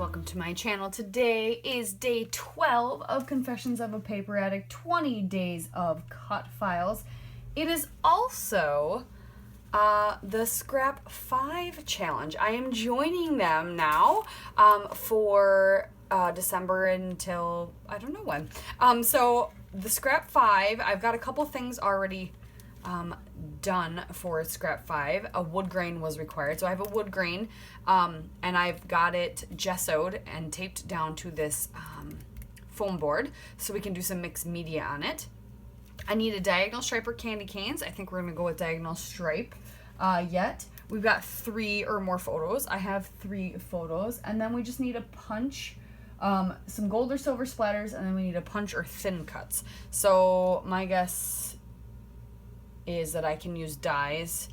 welcome to my channel. Today is day 12 of Confessions of a Paper Addict, 20 days of Cutfiles. It is also the Scrap 5 challenge. I am joining them now for December until I don't know when. So the Scrap 5, I've got a couple things already done for Scrap 5. A wood grain was required, so I have a wood grain, and I've got it gessoed and taped down to this foam board so we can do some mixed media on it. I need a diagonal stripe or candy canes. I think we're gonna go with diagonal stripe yet. We've got 3 or more photos. I have 3 photos, and then we just need a punch, some gold or silver splatters, and then we need a punch or thin cuts. So my guess is that I can use dies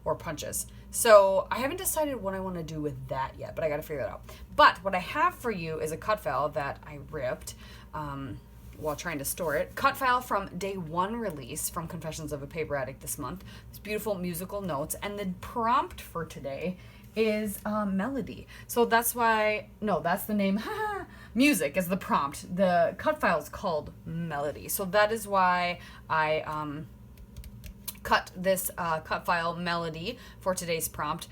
or punches. So I haven't decided what I want to do with that yet, but I got to figure that out. But what I have for you is a cut file that I ripped while trying to store it. Cut file from day 1 release from Confessions of a Paper Addict this month. It's beautiful musical notes, and the prompt for today is melody. So that's why, no, that's the name. Music is the prompt. The cut file is called melody. So that is why I cut this cut file melody for today's prompt.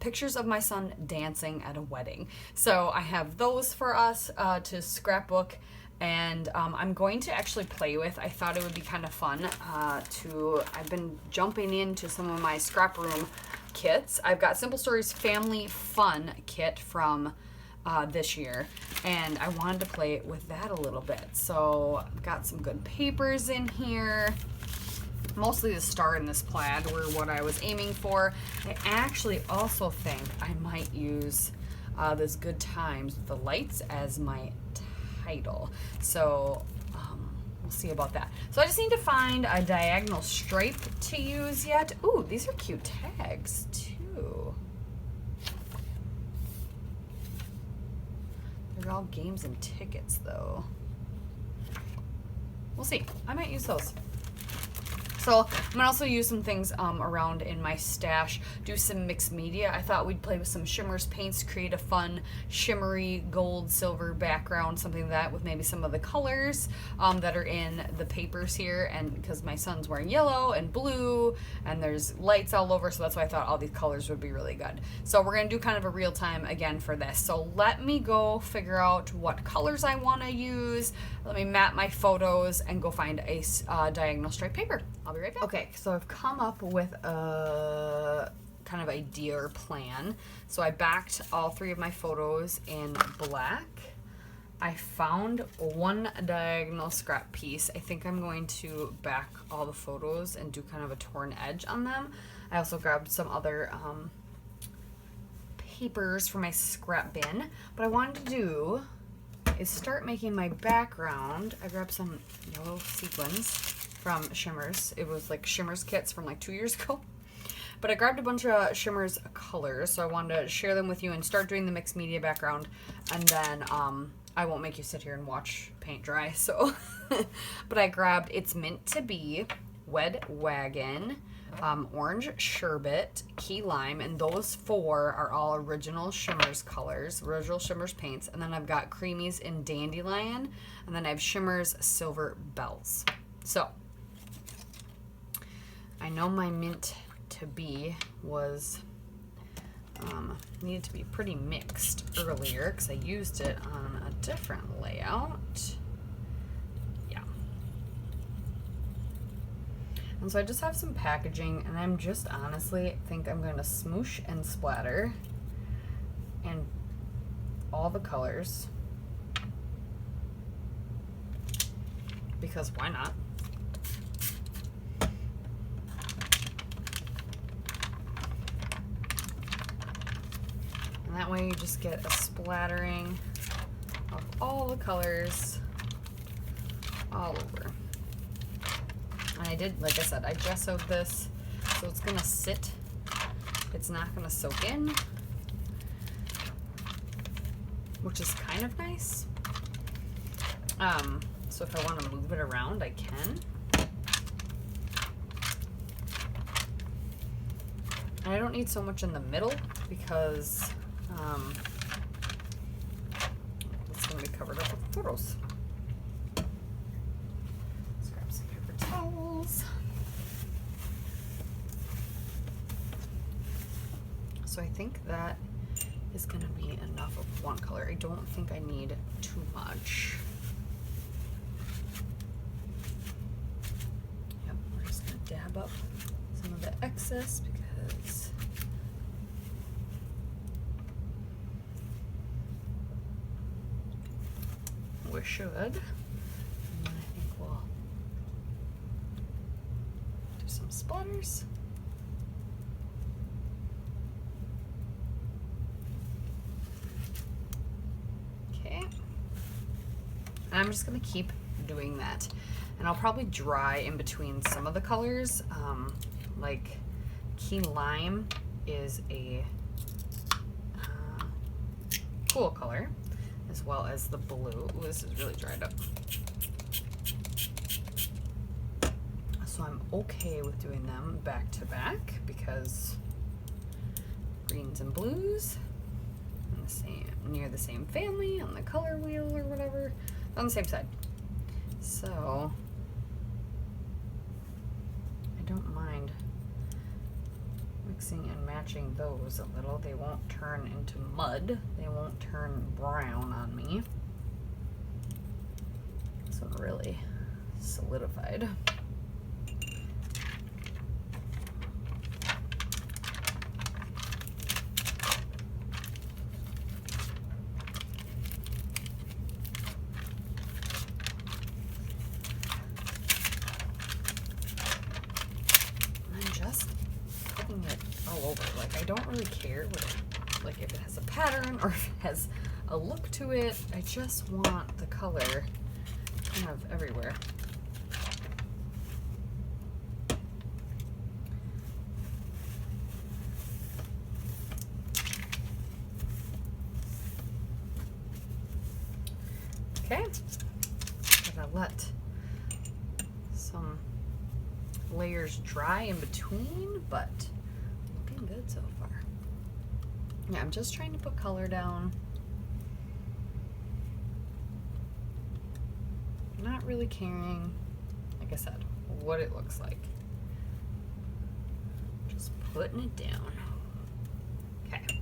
Pictures of my son dancing at a wedding. So I have those for us to scrapbook, and I'm going to actually play with. I thought it would be kind of fun I've been jumping into some of my scrap room kits. I've got Simple Stories Family Fun kit from this year, and I wanted to play with that a little bit. So I've got some good papers in here. Mostly the star and this plaid were what I was aiming for. I actually also think I might use this Good Times with the Lights as my title. So we'll see about that. So I just need to find a diagonal stripe to use yet. Ooh, these are cute tags too. They're all games and tickets though. We'll see. I might use those. So I'm gonna also use some things around in my stash, do some mixed media. I thought we'd play with some shimmers paints, create a fun shimmery gold silver background, something like that, with maybe some of the colors that are in the papers here. And because my son's wearing yellow and blue and there's lights all over, so that's why I thought all these colors would be really good. So we're gonna do kind of a real time again for this. So let me go figure out what colors I wanna use. Let me map my photos and go find a diagonal stripe paper. I'll be right back. Okay, so I've come up with a kind of idea or plan. So I backed all 3 of my photos in black. I found one diagonal scrap piece. I think I'm going to back all the photos and do kind of a torn edge on them. I also grabbed some other papers for my scrap bin. What I wanted to do is start making my background. I grabbed some yellow sequins from Shimmers. It was like Shimmers kits from like 2 years ago. But I grabbed a bunch of Shimmers colors, so I wanted to share them with you and start doing the mixed media background. And then I won't make you sit here and watch paint dry. So, but I grabbed It's Meant to Be, Wed Wagon, Orange Sherbet, Key Lime, and those 4 are all original Shimmers colors, original Shimmers paints. And then I've got Creamies in Dandelion, and then I have Shimmers Silver Bells. So I know my Meant to Be was needed to be pretty mixed earlier because I used it on a different layout. And so I just have some packaging, and I'm just honestly think I'm going to smoosh and splatter and all the colors, because why not? And that way you just get a splattering of all the colors all over. And I did, like I said, I gessoed this, so it's gonna sit. It's not gonna soak in, which is kind of nice. So if I want to move it around, I can. And I don't need so much in the middle because photos. Let's grab some paper towels. So I think that is going to be enough of one color. I don't think I need too much. Yep, we're just going to dab up some of the excess because we should. And then I think we'll do some splatters. And I'm just gonna keep doing that. And I'll probably dry in between some of the colors. Like Key Lime is a cool color, as well as the blue. Ooh, this is really dried up. So I'm okay with doing them back to back because greens and blues on the same, near the same family on the color wheel or whatever. On the same side. So I don't mind mixing and matching those a little. They won't turn into mud. They won't turn brown on me. This one really solidified. I don't really care what it, like if it has a pattern or if it has a look to it. I just want the color kind of everywhere. Okay, gotta let some layers dry in between, but good so far. Yeah, I'm just trying to put color down. Not really caring, like I said, what it looks like. Just putting it down. Okay.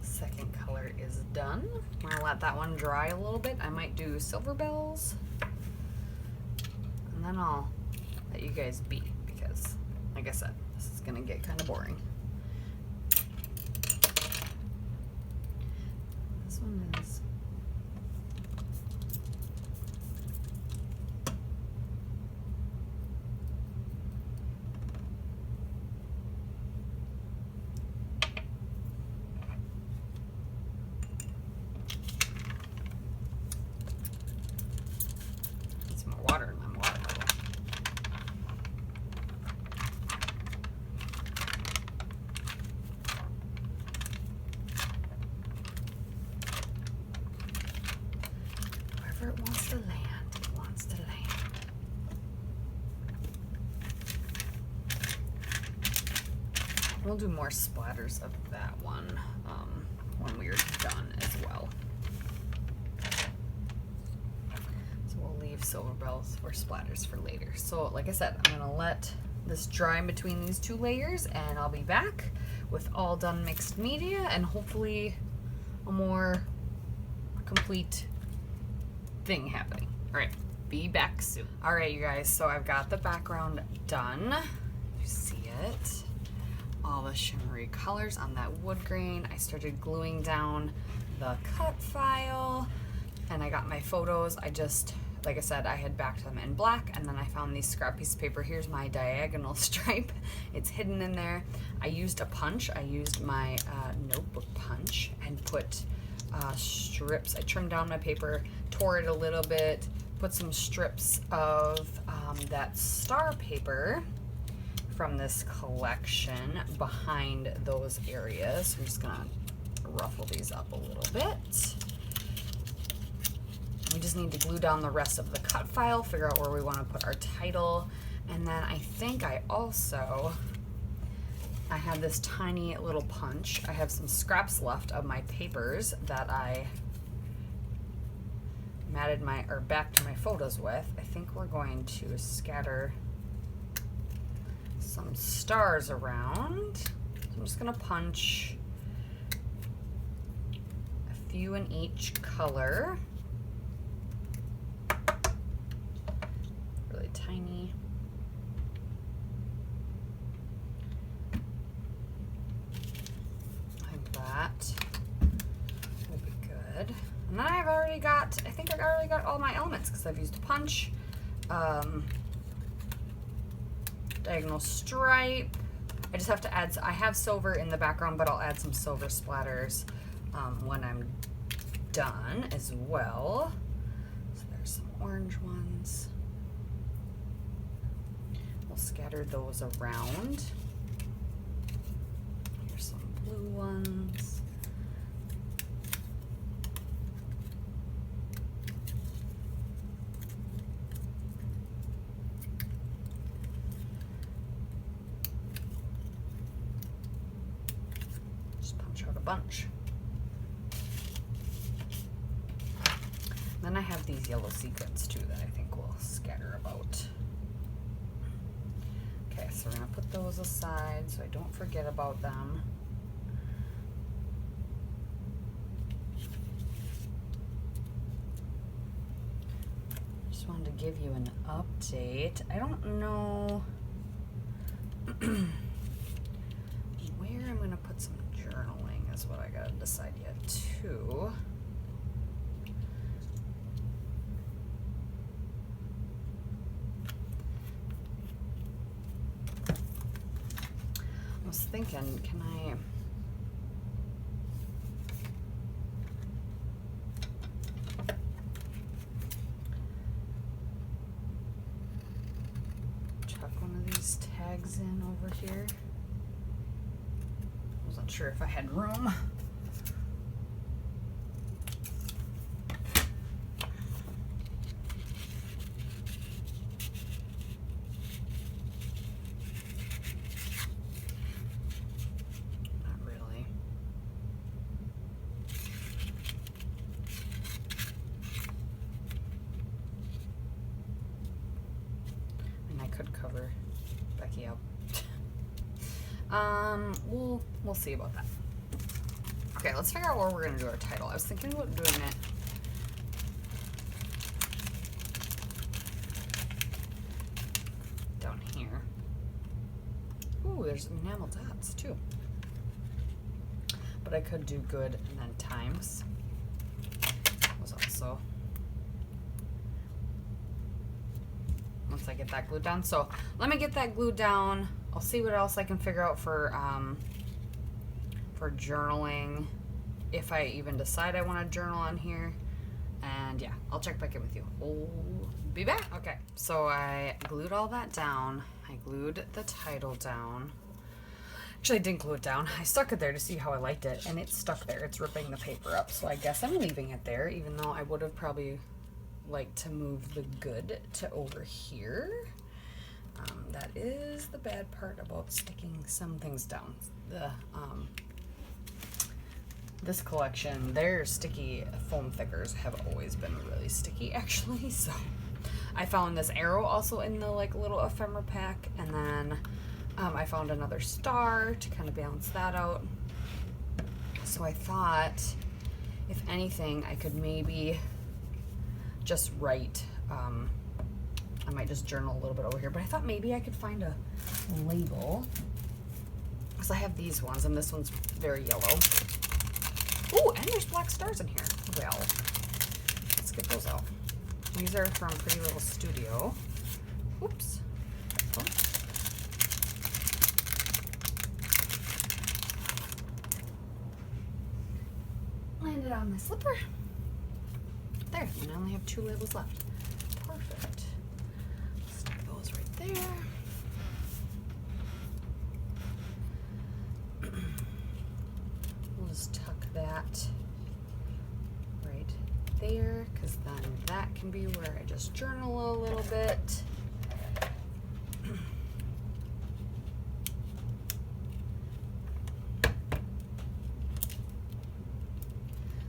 Second color is done. I'm gonna let that one dry a little bit. I might do Silver Bells. And then I'll let you guys be because, like I said, this is gonna get kind of boring. This one is need some more water in my water bottle. It wants to land. It wants to land. We'll do more splatters of that one when we're done as well. So we'll leave Silver Bells for splatters for later. So like I said, I'm gonna let this dry in between these two layers and I'll be back with all done mixed media and hopefully a more complete thing happening. All right, be back soon. All right, you guys, so I've got the background done. You see it. All the shimmery colors on that wood grain. I started gluing down the cut file and I got my photos. I just, like I said, I had backed them in black and then I found these scrap piece of paper. Here's my diagonal stripe. It's hidden in there. I used a punch. I used my notebook punch and put strips. I trimmed down my paper, tore it a little bit, put some strips of that star paper from this collection behind those areas. So I'm just gonna ruffle these up a little bit. We just need to glue down the rest of the cut file, figure out where we want to put our title, and then I think I have this tiny little punch. I have some scraps left of my papers that I matted my, or back to my photos with, I think we're going to scatter some stars around. So I'm just gonna punch a few in each color. Really tiny. Like that. Will be good. And then I've already got, I think I've already got all my elements because I've used a punch, diagonal stripe. I just have to add, I have silver in the background, but I'll add some silver splatters when I'm done as well. So there's some orange ones. We'll scatter those around. Here's some blue ones. Bunch. Then I have these yellow sequins too that I think we'll scatter about. Okay, so we're gonna put those aside so I don't forget about them. Just wanted to give you an update. I don't know where I'm gonna put some journaling. Is what I gotta decide yet too. I was thinking, can I chuck one of these tags in over here? Wasn't sure if I had room. Not really. And I could cover Becky up. We'll see about that. Okay, let's figure out where we're gonna do our title. I was thinking about doing it down here. Ooh, there's enamel dots too. But I could do good and then times was also once I get that glued down. So let me get that glued down. I'll see what else I can figure out for journaling, if I even decide I want to journal on here. And yeah, I'll check back in with you. We'll be back. Okay, so I glued all that down. I glued the title down. Actually, I didn't glue it down. I stuck it there to see how I liked it, and it's stuck there. It's ripping the paper up, so I guess I'm leaving it there, even though I would have probably liked to move the good to over here. That is the bad part about sticking some things down. The this collection, their sticky foam thickers have always been really sticky, actually. So I found this arrow also in the like little ephemera pack, and then I found another star to kind of balance that out. So I thought, if anything, I could maybe just write. I might just journal a little bit over here, but I thought maybe I could find a label, because I have these ones, and this one's very yellow. Ooh, and there's black stars in here. Well, let's get those out. These are from Pretty Little Studio. Oops. Oh. Landed on my slipper. There, and I only have 2 labels left. Perfect. Stick those right there. We'll just tuck that right there, because then that can be where I just journal a little bit.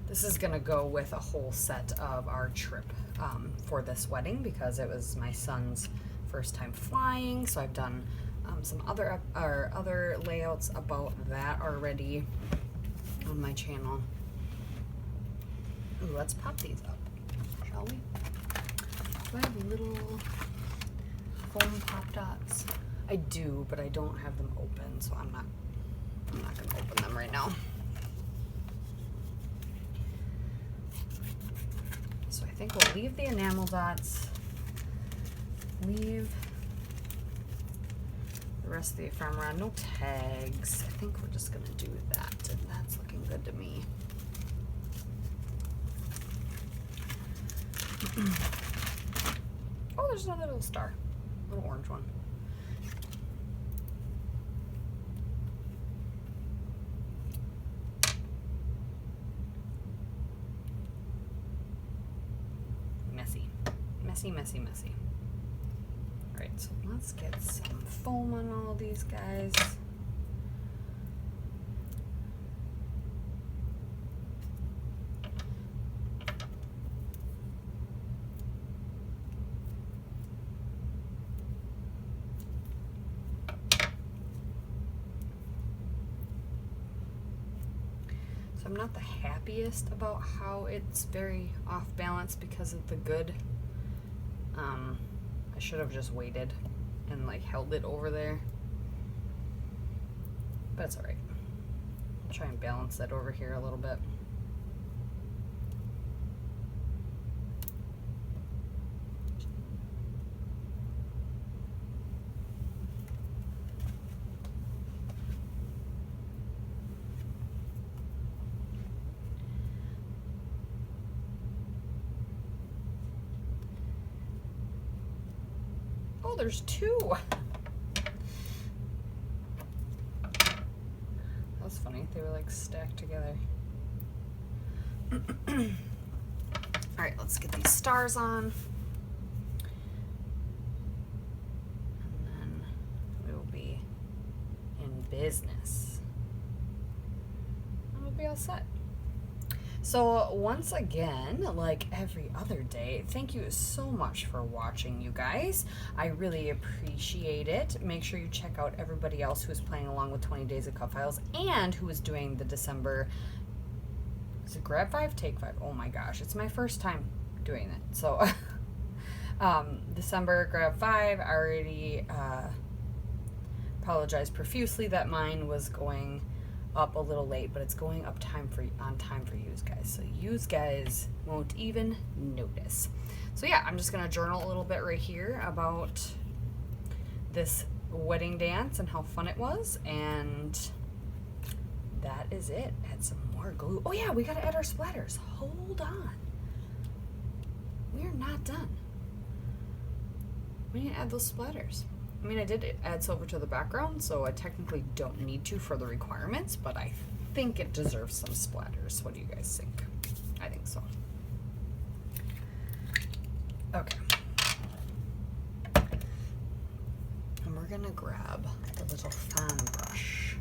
This is gonna go with a whole set of our trip for this wedding because it was my son's first time flying. So I've done some other layouts about that already on my channel. Ooh, let's pop these up, shall we? Do I have little foam pop dots? I do, but I don't have them open, so I'm not gonna open them right now. So I think we'll leave the enamel dots, leave the rest of the ephemera, no tags. I think we're just gonna do that, and that's looking good to me. Oh, there's another little star, little orange one. Messy. All right, so let's get some foam on all these guys. So I'm not the happiest about how it's very off balance because of the good. I should have just waited and like held it over there, but it's all right. I'll try and balance that over here a little bit. Oh, there's two. That was funny. They were like stacked together. All right, let's get these stars on. And then we will be in business. And we'll be all set. So once again, like every other day, thank you so much for watching, you guys. I really appreciate it. Make sure you check out everybody else who's playing along with 20 Days of Cutfiles and who is doing the December, is it Grab 5? Take 5. Oh my gosh, it's my first time doing it. So December Grab 5, I already apologize profusely that mine was going up a little late, but it's going up on time for you guys, so you guys won't even notice. So yeah, I'm just gonna journal a little bit right here about this wedding dance and how fun it was, and that is it. Add some more glue. Oh yeah, we gotta add our splatters. Hold on, we're not done. We need to add those splatters. I mean, I did add silver to the background, so I technically don't need to for the requirements, but I think it deserves some splatters. What do you guys think? I think so. Okay. And we're gonna grab the little fan brush.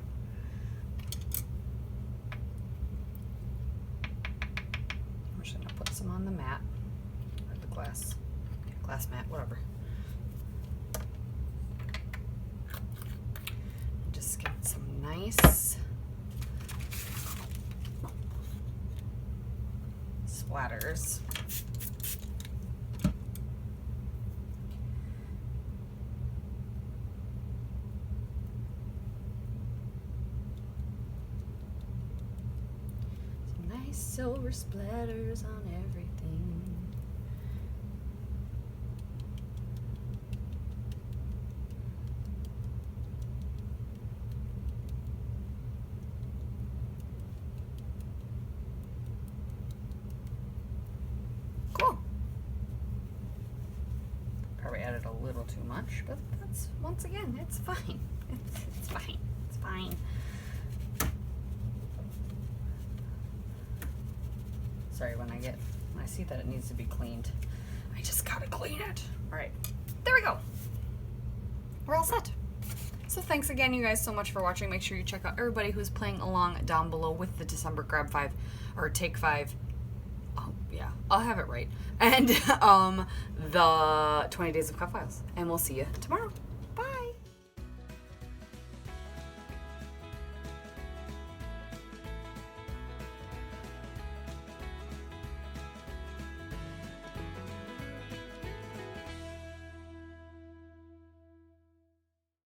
We're just gonna put some on the mat, or the glass mat, whatever. Just get some nice splatters. Some nice silver splatters on everything. Added a little too much, but that's, once again, it's fine. It's fine. It's fine. Sorry, when I see that it needs to be cleaned, I just gotta clean it. All right, there we go. We're all set. So So thanks again, you guys, so much for watching. Make sure you check out everybody who's playing along down below with the December Grab 5, or Take 5. Oh, yeah, I'll have it right. And the 20 Days of Cutfiles. And we'll see you tomorrow.